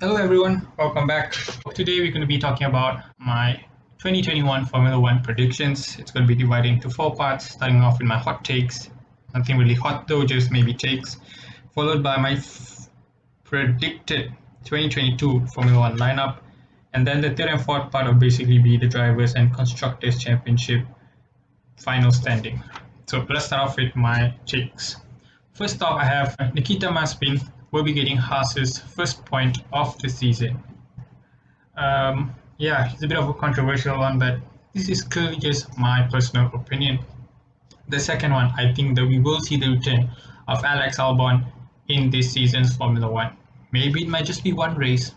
Hello everyone, welcome back. Today we're going to be talking about my 2021 Formula One predictions. It's going to be divided into four parts, starting off with my hot takes. Nothing really hot though, just maybe takes, followed by my predicted 2022 Formula One lineup, and then the third and fourth part will basically be the drivers and constructors championship final standing. So let's start off with my takes. First off, I have Nikita Mazepin will be getting Haas's first point of the season. Yeah, it's a bit of a controversial one, but this is clearly just my personal opinion. The second one, I think that we will see the return of Alex Albon in this season's Formula One. Maybe it might just be one race.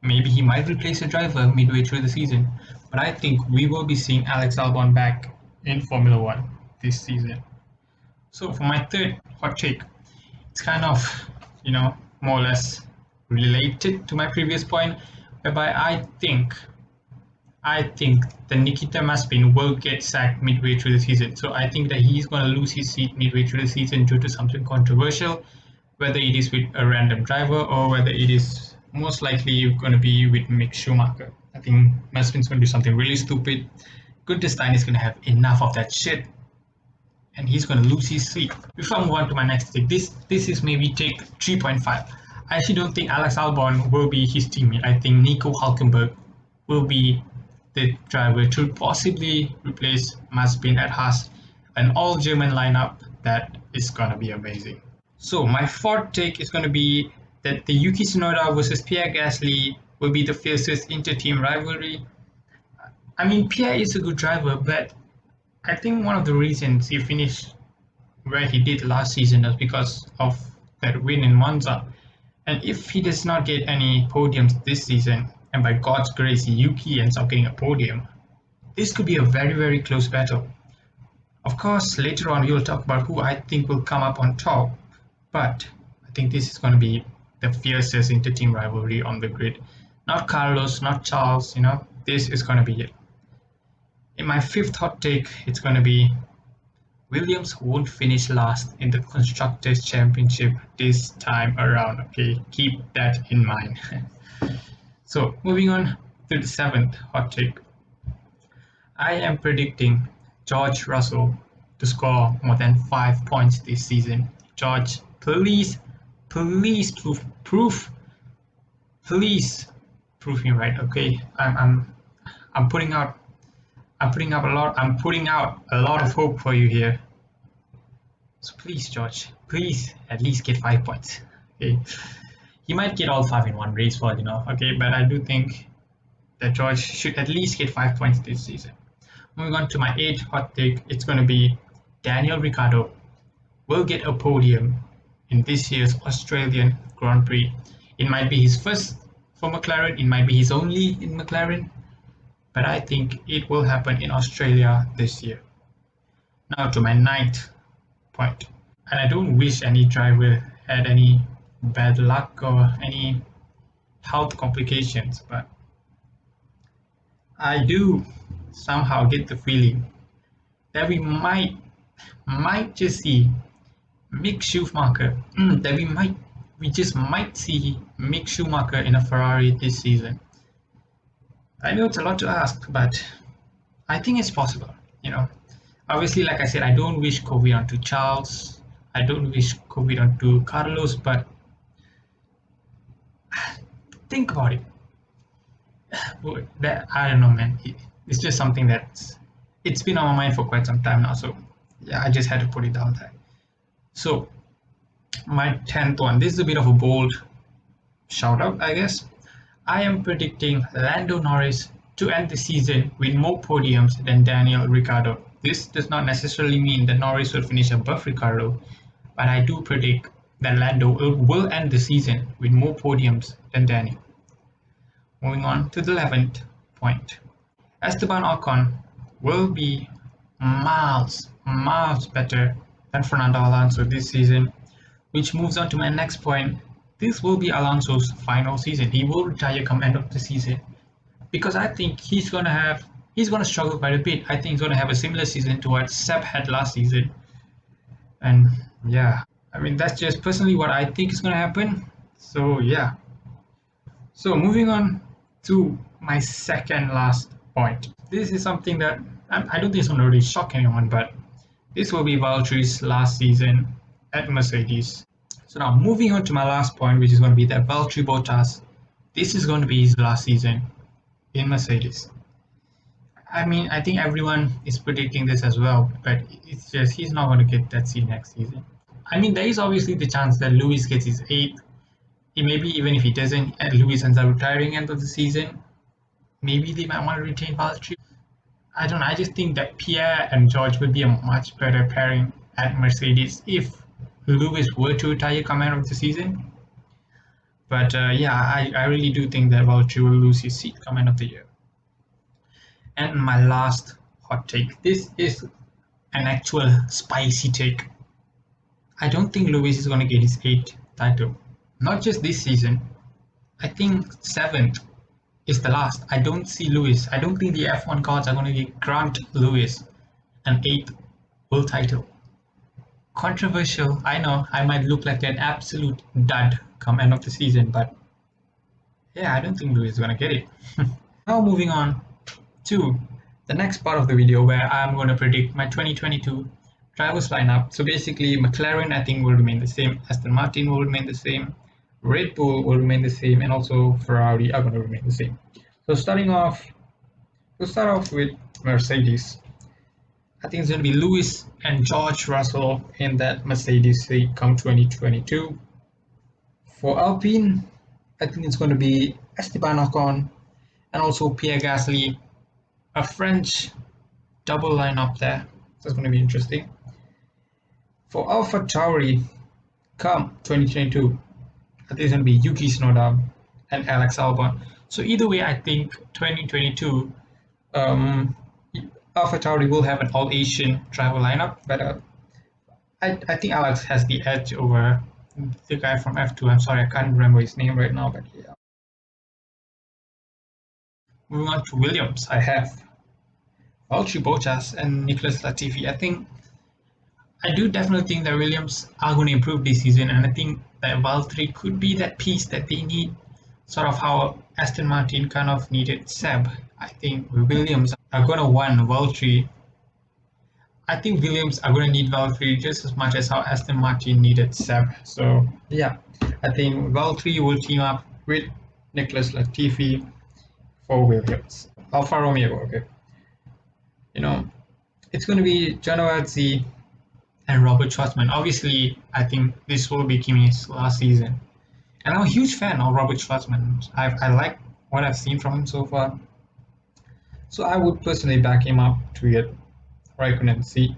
Maybe he might replace a driver midway through the season. But I think we will be seeing Alex Albon back in Formula One this season. So for my third hot take, it's kind of, more or less related to my previous point, whereby I think that Nikita Mazepin will get sacked midway through the season. So I think that he's going to lose his seat midway through the season due to something controversial, whether it is with a random driver or whether it is most likely going to be with Mick Schumacher. I think Mazepin's going to do something really stupid. Gunther Stein is going to have enough of that shit and he's going to lose his seat. Before I move on to my next take, this is maybe take 3.5. I actually don't think Alex Albon will be his teammate. I think Nico Hulkenberg will be the driver to possibly replace Mazepin at Haas, an all-German lineup that is going to be amazing. So my fourth take is going to be that the Yuki Tsunoda versus Pierre Gasly will be the fiercest inter-team rivalry. I mean, Pierre is a good driver, but I think one of the reasons he finished where he did last season is because of that win in Monza. And if he does not get any podiums this season, and by God's grace Yuki ends up getting a podium, this could be a very, very close battle. Of course, later on we'll talk about who I think will come up on top, but I think this is going to be the fiercest inter-team rivalry on the grid. Not Carlos, not Charles, this is going to be it. In my fifth hot take, it's going to be Williams won't finish last in the Constructors' Championship this time around. Okay, keep that in mind. So, moving on to the seventh hot take. I am predicting George Russell to score more than 5 points this season. George, please please prove me right. Okay, I'm putting out a lot of hope for you here. So please, George, please at least get 5 points. Okay. He might get all five in one race for okay, but I do think that George should at least get 5 points this season. Moving on to my eighth hot take, it's gonna be Daniel Ricciardo will get a podium in this year's Australian Grand Prix. It might be his first for McLaren, it might be his only in McLaren, but I think it will happen in Australia this year. Now to my ninth point. And I don't wish any driver had any bad luck or any health complications, but I do somehow get the feeling that we might just see Mick Schumacher, we just might see Mick Schumacher in a Ferrari this season. I know it's a lot to ask, but I think it's possible, Obviously, like I said, I don't wish COVID onto Charles. I don't wish COVID onto Carlos, but think about it. That I don't know, man. It's just something it's been on my mind for quite some time now. So yeah, I just had to put it down there. So my 10th one. This is a bit of a bold shout out, I guess. I am predicting Lando Norris to end the season with more podiums than Daniel Ricciardo. This does not necessarily mean that Norris will finish above Ricciardo, but I do predict that Lando will end the season with more podiums than Daniel. Moving on to the 11th point. Esteban Ocon will be miles better than Fernando Alonso this season, which moves on to my next point. This will be Alonso's final season. He will retire come end of the season because I think he's gonna struggle quite a bit. I think he's gonna have a similar season to what Seb had last season. And yeah, I mean that's just personally what I think is gonna happen. So yeah. So moving on to my second last point. This is something that I don't think it's going to really shock anyone, but this will be Valtteri's last season at Mercedes. So now moving on to my last point, which is going to be that Valtteri Bottas, this is going to be his last season in Mercedes. I mean, I think everyone is predicting this as well, but it's just he's not going to get that seat next season. I mean, there is obviously the chance that Lewis gets his eighth. Maybe even if he doesn't, and Lewis ends up retiring end of the season, maybe they might want to retain Valtteri. I don't know. I just think that Pierre and George would be a much better pairing at Mercedes if Lewis were to retire come end of the season. But yeah, I really do think that Valtteri will lose his seat come end of the year. And my last hot take. This is an actual spicy take. I don't think Lewis is going to get his eighth title. Not just this season. I think seventh is the last. I don't see Lewis. I don't think the F1 gods are going to grant Lewis an eighth world title. Controversial, I know. I might look like an absolute dud come end of the season, but yeah, I don't think Lewis is going to get it. Now moving on to the next part of the video where I'm going to predict my 2022 drivers lineup. So basically, McLaren I think will remain the same, Aston Martin will remain the same, Red Bull will remain the same, and also Ferrari are going to remain the same. So we'll start off with Mercedes. I think it's going to be Lewis and George Russell in that Mercedes seat come 2022. For Alpine, I think it's going to be Esteban Ocon and also Pierre Gasly, a French double lineup there. That's going to be interesting. For AlphaTauri, come 2022, I think it's going to be Yuki Tsunoda and Alex Albon. So either way, I think 2022, AlphaTauri will have an all-Asian driver lineup, but I think Alex has the edge over the guy from F2. I'm sorry, I can't remember his name right now, but yeah. Moving on to Williams, I have Valtteri Bottas and Nicholas Latifi. I do definitely think that Williams are going to improve this season, and I think that Valtteri could be that piece that they need, sort of how Aston Martin kind of needed Seb. I think Williams are going to want Valtteri. I think Williams are going to need Valtteri just as much as how Aston Martin needed Seb. So yeah, I think Valtteri will team up with Nicholas Latifi for Williams. Alfa Romeo, okay. You know, it's going to be Giovinazzi and Robert Schwartzman. Obviously, I think this will be Kimi's last season. And I'm a huge fan of Robert Schwartzman. I like what I've seen from him so far. So I would personally back him up to get Raikkonen's seat.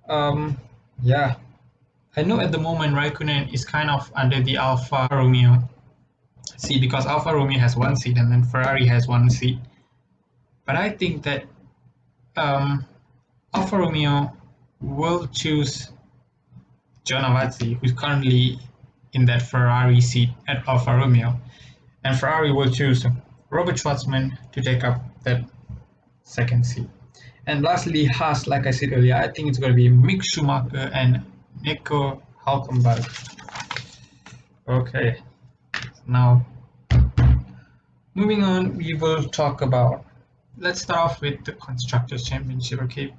Yeah, I know at the moment Raikkonen is kind of under the Alfa Romeo seat because Alfa Romeo has one seat and then Ferrari has one seat. But I think that Alfa Romeo will choose Giovinazzi, who's currently in that Ferrari seat at Alfa Romeo, and Ferrari will choose Robert Schwartzman to take up that second seat. And lastly, Haas, like I said earlier, I think it's going to be Mick Schumacher and Nico Hülkenberg. Okay, now moving on, we will talk about. Let's start off with the Constructors' Championship. Okay,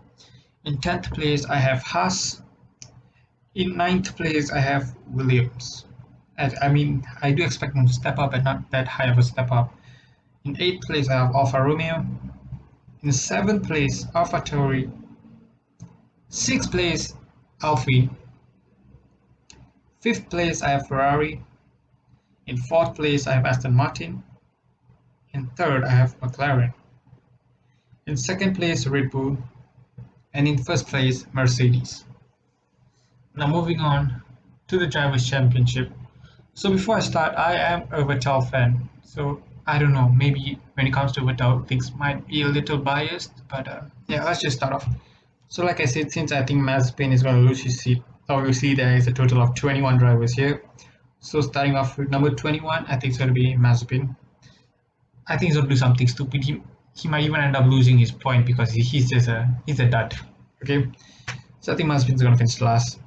in 10th place I have Haas. In 9th place I have Williams. I mean, I do expect them to step up, but not that high of a step up. In 8th place I have Alfa Romeo. In 7th place, AlphaTauri. 6th place, Alpine. 5th place, I have Ferrari. In 4th place, I have Aston Martin. In 3rd, I have McLaren. In 2nd place, Red Bull. And in 1st place, Mercedes. Now moving on to the Drivers' Championship. So before I start, I am a Vettel fan. So I don't know, maybe when it comes to Vettel, things might be a little biased, but yeah, let's just start off. So like I said, since I think Mazepin is going to lose his seat, obviously there is a total of 21 drivers here. So starting off with number 21, I think it's going to be Mazepin. I think he's going to do something stupid. He might even end up losing his point because he's a dud. Okay, so I think Mazepin is going to finish last.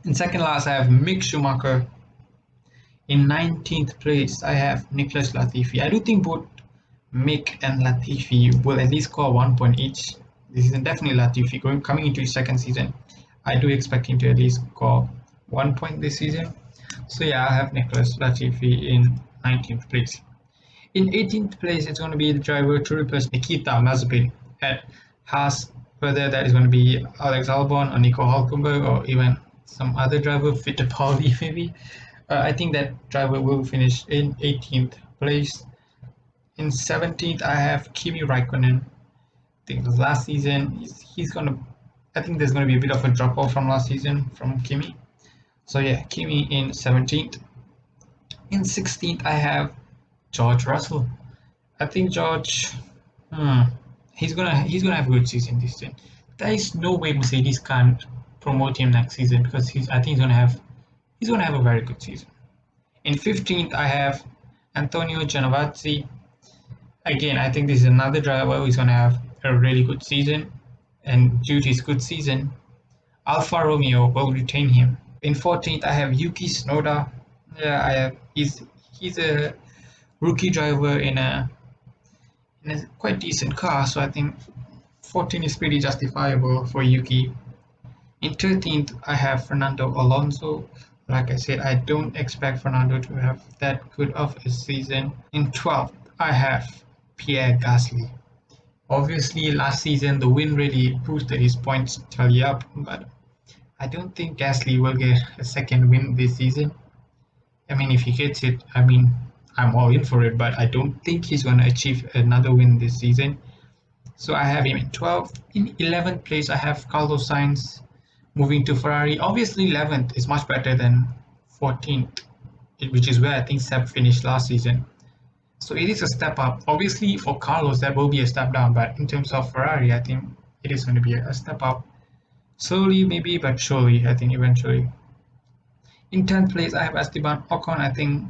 In second last, I have Mick Schumacher. In 19th place, I have Nicholas Latifi. I do think both Mick and Latifi will at least score 1 point each. This is definitely Latifi coming into his second season. I do expect him to at least score 1 point this season. So yeah, I have Nicholas Latifi in 19th place. In 18th place, it's going to be the driver to replace Nikita Mazepin at Haas. Whether that is going to be Alex Albon or Nico Hulkenberg or even some other driver, Fittipaldi maybe. I think that driver will finish in 18th place. In 17th, I have Kimi Raikkonen. I think last season he's gonna. I think there's gonna be a bit of a drop off from last season from Kimi. So yeah, Kimi in 17th. In 16th, I have George Russell. I think George, hmm, he's gonna have a good season this season. There is no way Mercedes can't promote him next season because I think he's gonna have a very good season. In 15th, I have Antonio Giovinazzi. Again, I think this is another driver who's gonna have a really good season, and due to his good season, Alfa Romeo will retain him. In 14th, I have Yuki Tsunoda. Yeah, he's a rookie driver in a quite decent car, so I think 14 is pretty justifiable for Yuki. In 13th, I have Fernando Alonso. Like I said, I don't expect Fernando to have that good of a season. In 12th, I have Pierre Gasly. Obviously, last season the win really boosted his points tally up, but I don't think Gasly will get a second win this season. I mean, if he gets it, I mean, I'm all in for it, but I don't think he's going to achieve another win this season. So I have him in 12th. In 11th place, I have Carlos Sainz moving to Ferrari. Obviously, 11th is much better than 14th, which is where I think Seb finished last season. So it is a step up. Obviously, for Carlos, that will be a step down, but in terms of Ferrari, I think it is going to be a step up. Slowly, maybe, but surely, I think eventually. In 10th place, I have Esteban Ocon. I think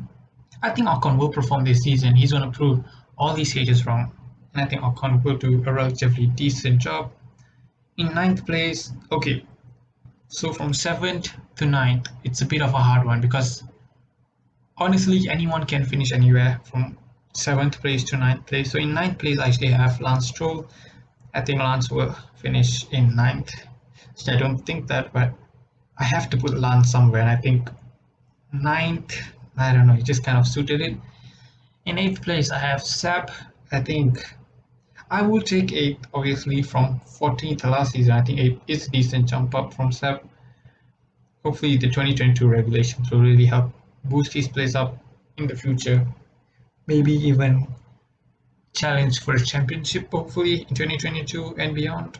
Ocon will perform this season. He's going to prove all these stages wrong. And I think Ocon will do a relatively decent job. In ninth place, okay, so from 7th to 9th, it's a bit of a hard one because honestly, anyone can finish anywhere from 7th place to 9th place. So in 9th place, I actually have Lance Stroll. I think Lance will finish in 9th. So I don't think that, but I have to put Lance somewhere. And I think 9th, I don't know, he just kind of suited it. In 8th place, I have Seb. I think I will take 8th, obviously, from 14th last season. I think 8th is a decent jump up from Seb. Hopefully, the 2022 regulations will really help boost his place up in the future. Maybe even challenge for a championship, hopefully, in 2022 and beyond.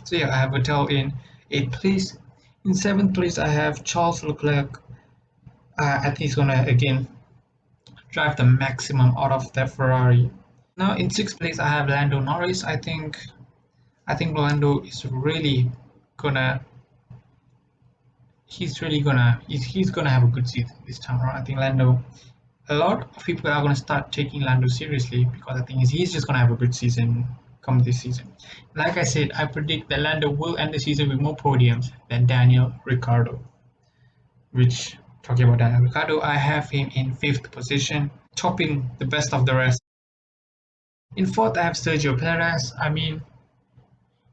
So yeah, I have Vettel in 8th place. In 7th place, I have Charles Leclerc. I think he's gonna again drive the maximum out of that Ferrari. Now in 6th place, I have Lando Norris. I think Lando is really gonna he's gonna have a good season this time around. I think Lando, a lot of people are gonna start taking Lando seriously because I think he's just gonna have a good season come this season. Like I said, I predict that Lando will end the season with more podiums than Daniel Ricciardo. Which, talking about Daniel Ricciardo, I have him in 5th position, topping the best of the rest. In 4th, I have Sergio Perez. I mean,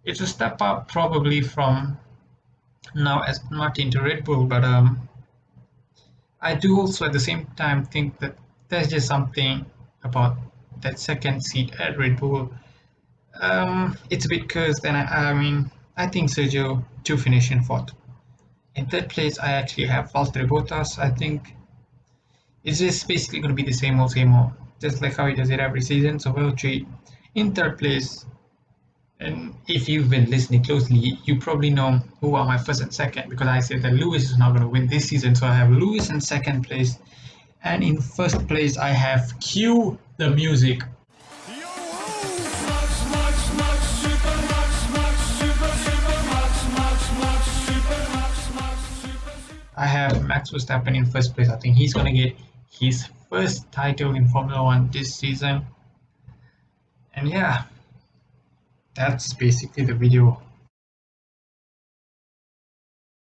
it's a step up probably from now Aston Martin to Red Bull, but I do also at the same time think that there's just something about that second seat at Red Bull. It's a bit cursed, and I mean, I think Sergio to finish in 4th. In 3rd place, I actually have Valtteri Bottas. I think it's just basically going to be the same old, just like how he does it every season. So Valtteri in 3rd place. And if you've been listening closely, you probably know who are my 1st and 2nd because I said that Lewis is not going to win this season. So I have Lewis in 2nd place. And in 1st place, I have Cue the Music. I have Max Verstappen in 1st place. I think he's going to get his first title in Formula One this season. And yeah, that's basically the video